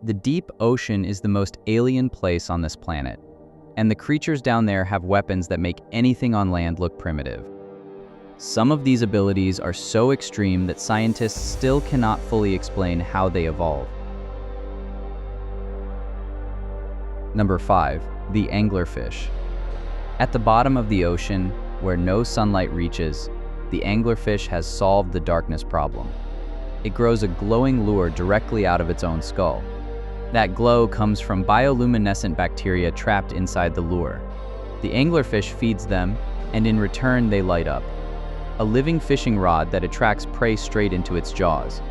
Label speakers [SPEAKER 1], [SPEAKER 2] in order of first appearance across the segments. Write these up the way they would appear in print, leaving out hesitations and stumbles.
[SPEAKER 1] The deep ocean is the most alien place on this planet, and the creatures down there have weapons that make anything on land look primitive. Some of these abilities are so extreme that scientists still cannot fully explain how they evolve. Number 5. The anglerfish. At the bottom of the ocean, where no sunlight reaches, the anglerfish has solved the darkness problem. It grows a glowing lure directly out of its own skull. That glow comes from bioluminescent bacteria trapped inside the lure. The anglerfish feeds them, and in return they light up. A living fishing rod that attracts prey straight into its jaws.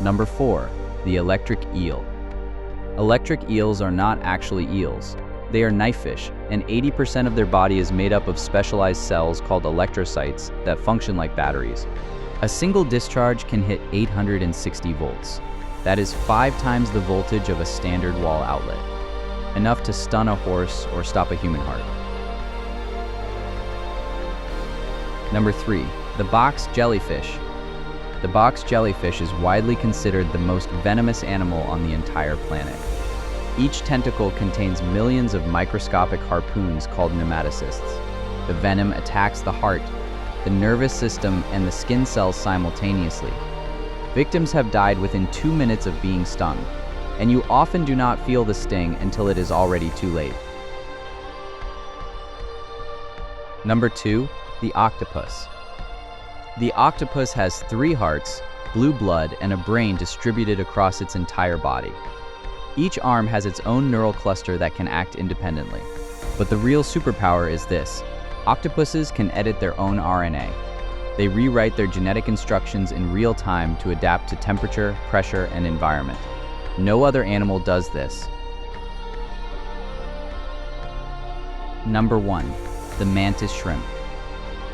[SPEAKER 1] Number 4. The electric eel. Electric eels are not actually eels. They are knifefish, and 80% of their body is made up of specialized cells called electrocytes that function like batteries. A single discharge can hit 860 volts. That is 5 times the voltage of a standard wall outlet. Enough to stun a horse or stop a human heart. Number 3. The box jellyfish. The box jellyfish is widely considered the most venomous animal on the entire planet. Each tentacle contains millions of microscopic harpoons called nematocysts. The venom attacks the heart, the nervous system, and the skin cells simultaneously. Victims have died within 2 minutes of being stung, and you often do not feel the sting until it is already too late. Number 2. The octopus. The octopus has 3 hearts, blue blood, and a brain distributed across its entire body. Each arm has its own neural cluster that can act independently. But the real superpower is this: octopuses can edit their own RNA. They rewrite their genetic instructions in real time to adapt to temperature, pressure, and environment. No other animal does this. Number 1. The mantis shrimp.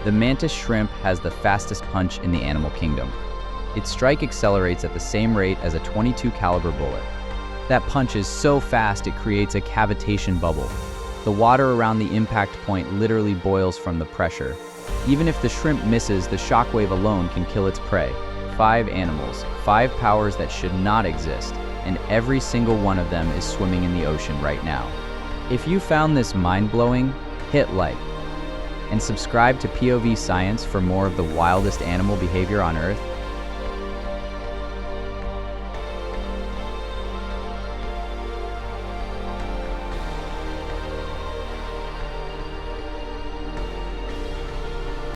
[SPEAKER 1] The mantis shrimp has the fastest punch in the animal kingdom. Its strike accelerates at the same rate as a .22 caliber bullet. That punch is so fast it creates a cavitation bubble. The water around the impact point literally boils from the pressure. Even if the shrimp misses, the shockwave alone can kill its prey. 5 animals, 5 powers that should not exist, and every single one of them is swimming in the ocean right now. If you found this mind-blowing, hit like, and subscribe to POV Science for more of the wildest animal behavior on Earth.